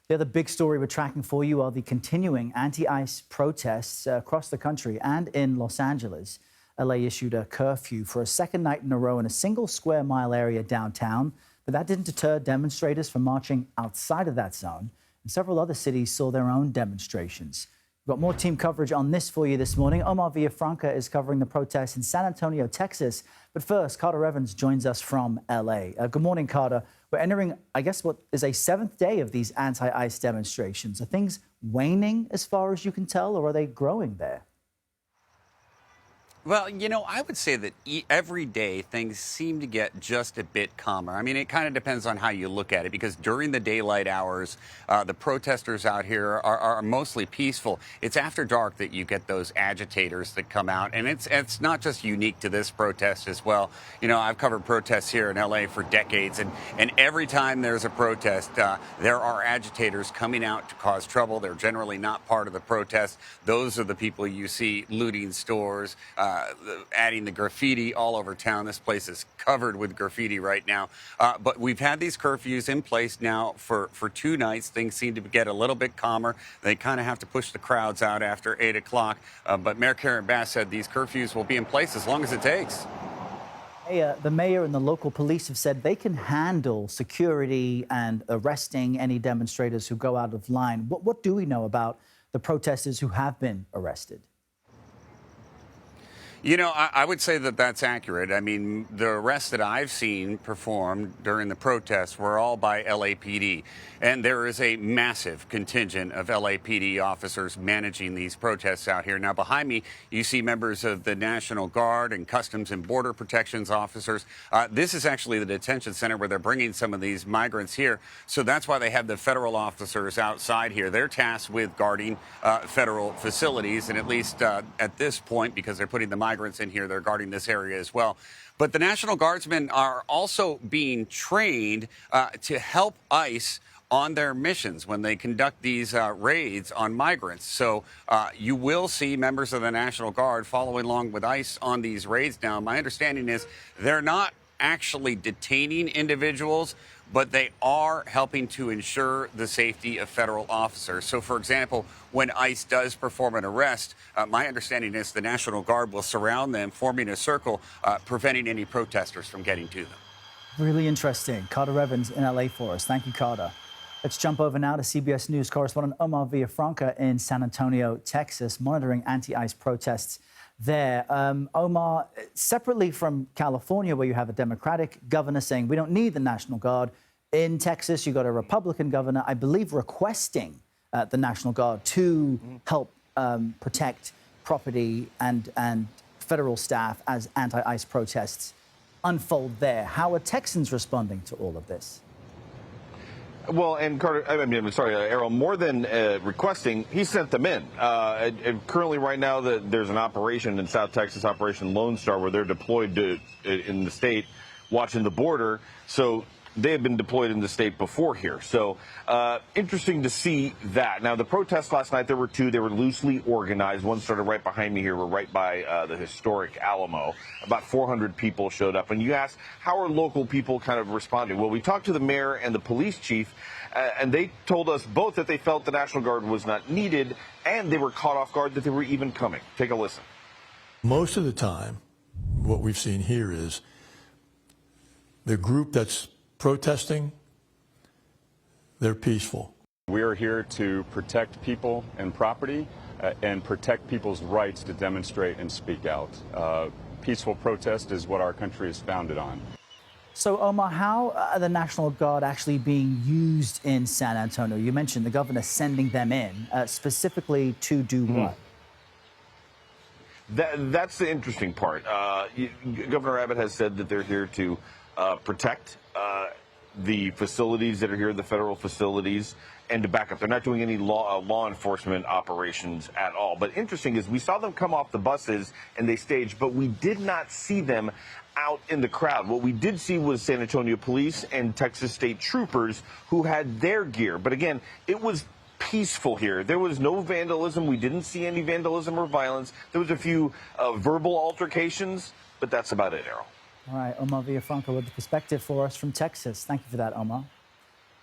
The other big story we're tracking for you are the continuing anti-ICE protests across the country and in Los Angeles. LA issued a curfew for a second night in a row in a single square mile area downtown, but that didn't deter demonstrators from marching outside of that zone. And several other cities saw their own demonstrations. We've got more team coverage on this for you this morning. Omar Villafranca is covering the protests in San Antonio, Texas. But first, Carter Evans joins us from LA. Good morning, Carter. We're entering, I guess, what is a seventh day of these anti-ICE demonstrations. Are things waning as far as you can tell, or are they growing there? Well, I would say that every day things seem to get just a bit calmer. I mean, it kind of depends on how you look at it, because during the daylight hours, the protesters out here are mostly peaceful. It's after dark that you get those agitators that come out, and it's not just unique to this protest as well. I've covered protests here in LA for decades, and every time there's a protest, there are agitators coming out to cause trouble. They're generally not part of the protest. Those are the people you see looting stores, adding the graffiti all over town. This place is covered with graffiti right now. But we've had these curfews in place now for 2 nights. Things seem to get a little bit calmer. They kind of have to push the crowds out after 8 o'clock. But Mayor Karen Bass said these curfews will be in place as long as it takes. The mayor and the local police have said they can handle security and arresting any demonstrators who go out of line. What do we know about the protesters who have been arrested? I would say that that's accurate. I mean, the arrests that I've seen performed during the protests were all by LAPD. And there is a massive contingent of LAPD officers managing these protests out here. Now, behind me, you see members of the National Guard and Customs and Border Protections officers. This is actually the detention center where they're bringing some of these migrants here. So that's why they have the federal officers outside here. They're tasked with guarding federal facilities. And at least at this point, because they're putting the migrants in here, they're guarding this area as well. But the National Guardsmen are also being trained to help ICE on their missions when they conduct these raids on migrants. So you will see members of the National Guard following along with ICE on these raids now. My understanding is they're not actually detaining individuals, but they are helping to ensure the safety of federal officers. So, for example, when ICE does perform an arrest, my understanding is the National Guard will surround them, forming a circle, preventing any protesters from getting to them. Really interesting. Carter Evans in LA for us. Thank you, Carter. Let's jump over now to CBS News correspondent Omar Villafranca in San Antonio, Texas, monitoring anti-ICE protests there. Omar, separately from California, where you have a Democratic governor saying we don't need the National Guard, in Texas, you got a Republican governor, I believe, requesting the National Guard to help protect property and federal staff as anti-ICE protests unfold there. How are Texans responding to all of this? Well, and Carter, Errol, more than requesting, he sent them in. And currently, right now, there's an operation in South Texas, Operation Lone Star, where they're deployed in the state, watching the border. So they have been deployed in the state before here. So interesting to see that. Now, the protests last night, there were 2. They were loosely organized. One started right behind me here. We're right by the historic Alamo. About 400 people showed up. And you asked, how are local people kind of responding? Well, we talked to the mayor and the police chief, and they told us both that they felt the National Guard was not needed, and they were caught off guard that they were even coming. Take a listen. Most of the time, what we've seen here is the group that's protesting, they're peaceful. We are here to protect people and property and protect people's rights to demonstrate and speak out. Peaceful protest is what our country is founded on. So, Omar, how are the National Guard actually being used in San Antonio? You mentioned the governor sending them in, specifically to do what? That's the interesting part. Governor Abbott has said that they're here to protect the facilities that are here, the federal facilities, and to back up. They're not doing any law enforcement operations at all. But interesting is we saw them come off the buses and they staged, but we did not see them out in the crowd. What we did see was San Antonio police and Texas state troopers who had their gear. But again, it was peaceful here. There was no vandalism. We didn't see any vandalism or violence. There was a few verbal altercations, but that's about it, Errol. All right, Omar Villafranca with the perspective for us from Texas. Thank you for that, Omar.